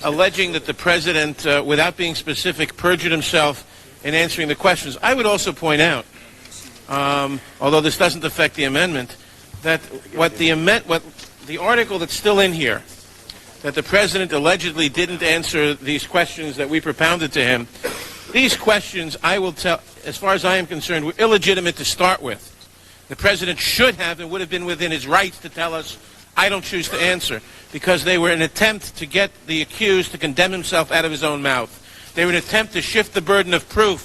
alleging that the president, without being specific, perjured himself in answering the questions. I would also point out, although this doesn't affect the amendment, that what the article that's still in here, that the president allegedly didn't answer these questions that we propounded to him, these questions, I will tell, as far as I am concerned, were illegitimate to start with. The president should have and would have been within his rights to tell us, I don't choose to answer, because they were an attempt to get the accused to condemn himself out of his own mouth. They were an attempt to shift the burden of proof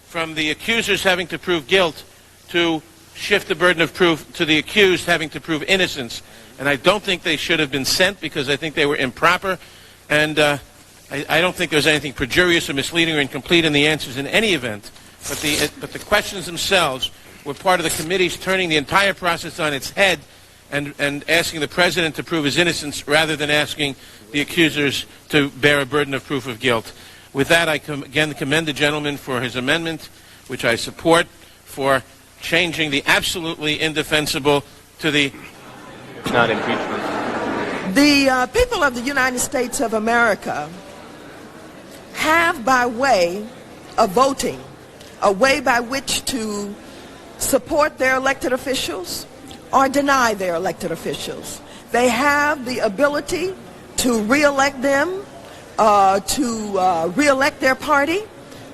from the accusers having to prove guilt to shift the burden of proof to the accused having to prove innocence. And I don't think they should have been sent because I think they were improper. And I don't think there's anything perjurious or misleading or incomplete in the answers in any event. But the questions themselves were part of the committee's turning the entire process on its head and asking the president to prove his innocence rather than asking the accusers to bear a burden of proof of guilt. With that, I again commend the gentleman for his amendment, which I support, for changing the absolutely indefensible to the not impeachment. The people of the United States of America have, by way of voting, a way by which to support their elected officials or deny their elected officials. They have the ability to re-elect them, to re-elect their party,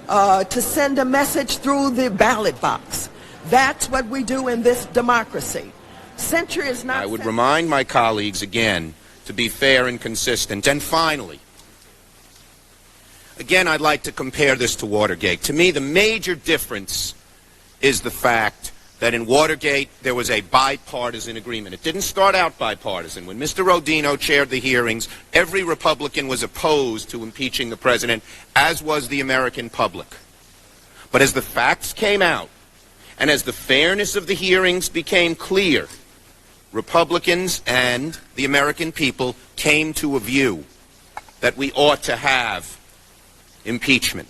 to send a message through the ballot box. That's what we do in this democracy. Censure is not... I would remind my colleagues again to be fair and consistent. And finally, again, I'd like to compare this to Watergate. To me, the major difference is the fact that in Watergate there was a bipartisan agreement. It didn't start out bipartisan. When Mr. Rodino chaired the hearings, every Republican was opposed to impeaching the president, as was the American public. But as the facts came out, and as the fairness of the hearings became clear, Republicans and the American people came to a view that we ought to have impeachment.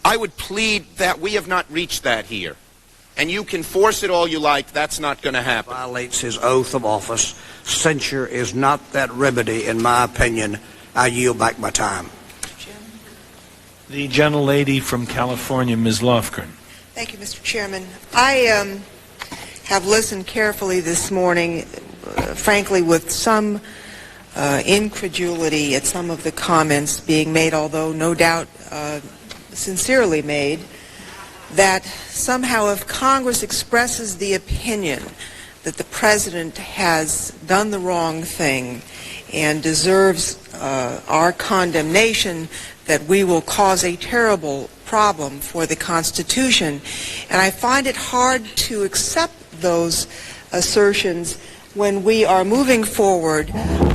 I would plead that we have not reached that here. And you can force it all you like, that's not going to happen. Violates his oath of office. Censure is not that remedy, in my opinion. I yield back my time. The gentlelady from California, Ms. Lofgren. Thank you, Mr. Chairman. I have listened carefully this morning, frankly, with some incredulity at some of the comments being made, although no doubt sincerely made, that somehow if Congress expresses the opinion that the President has done the wrong thing and deserves our condemnation, that we will cause a terrible problem for the Constitution. And I find it hard to accept those assertions when we are moving forward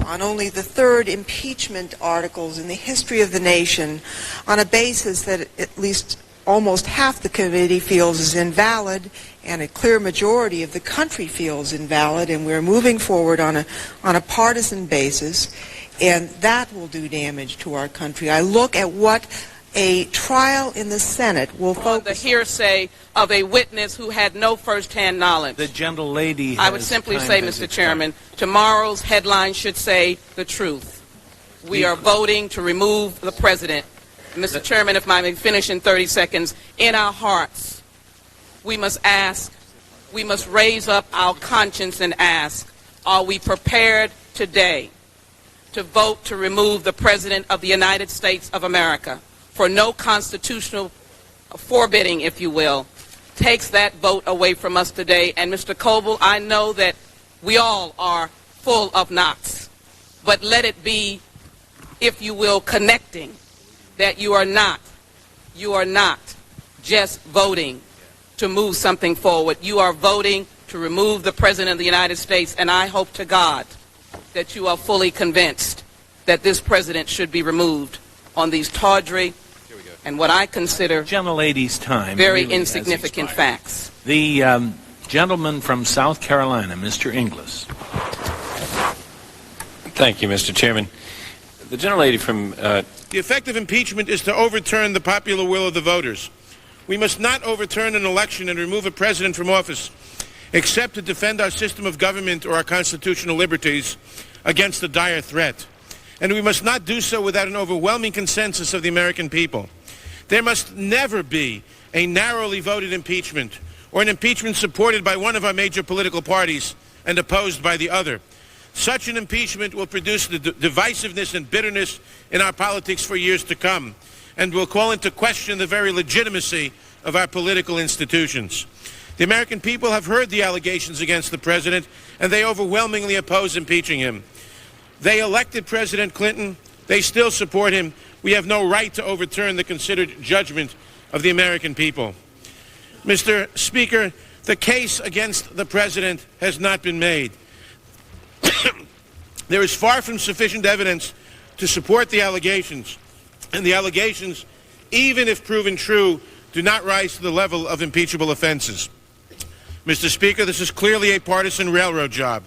on only the third impeachment articles in the history of the nation on a basis that at least almost half the committee feels is invalid and a clear majority of the country feels invalid, and we're moving forward on a partisan basis, and that will do damage to our country. I look at what a trial in the Senate will focus on the hearsay of a witness who had no first-hand knowledge. The gentlelady I would simply say, Mr. Chairman, tomorrow's headline should say the truth. We are voting to remove the president. Mr. Chairman, if I may finish in 30 seconds, in our hearts, we must ask, we must raise up our conscience and ask, are we prepared today to vote to remove the President of the United States of America? For no constitutional forbidding, if you will, takes that vote away from us today. And Mr. Coble, I know that we all are full of knots, but let it be, if you will, connecting, that you are not just voting to move something forward. You are voting to remove the President of the United States, and I hope to God that you are fully convinced that this president should be removed on these tawdry and what I consider gentlelady's time very really insignificant facts. The gentleman from South Carolina, Mr. Inglis. Thank you, Mr. Chairman. The gentlelady from... The effect of impeachment is to overturn the popular will of the voters. We must not overturn an election and remove a president from office, except to defend our system of government or our constitutional liberties against a dire threat. and we must not do so without an overwhelming consensus of the American people. There must never be a narrowly voted impeachment or an impeachment supported by one of our major political parties and opposed by the other. Such an impeachment will produce the divisiveness and bitterness in our politics for years to come, and will call into question the very legitimacy of our political institutions. The American people have heard the allegations against the president, and they overwhelmingly oppose impeaching him. They elected President Clinton. They still support him. We have no right to overturn the considered judgment of the American people. Mr. Speaker, the case against the president has not been made. There is far from sufficient evidence to support the allegations, and the allegations, even if proven true, do not rise to the level of impeachable offenses. Mr. Speaker, this is clearly a partisan railroad job.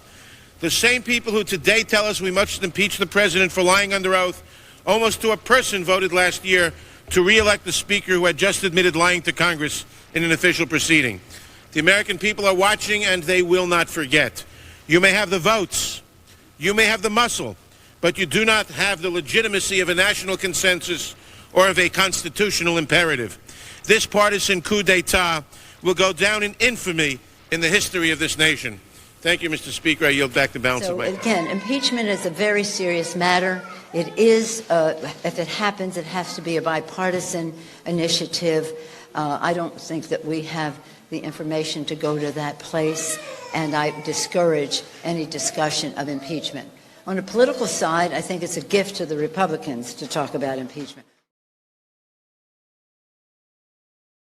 The same people who today tell us we must impeach the president for lying under oath, almost to a person voted last year to re-elect the speaker who had just admitted lying to Congress in an official proceeding. The American people are watching, and they will not forget. You may have the votes, you may have the muscle, but you do not have the legitimacy of a national consensus or of a constitutional imperative. This partisan coup d'etat will go down in infamy in the history of this nation. Thank you, Mr. Speaker. I yield back the balance of my time. Again, impeachment is a very serious matter. It is, if it happens, it has to be a bipartisan initiative. I don't think that we have the information to go to that place, and I discourage any discussion of impeachment. On the political side, I think it's a gift to the Republicans to talk about impeachment.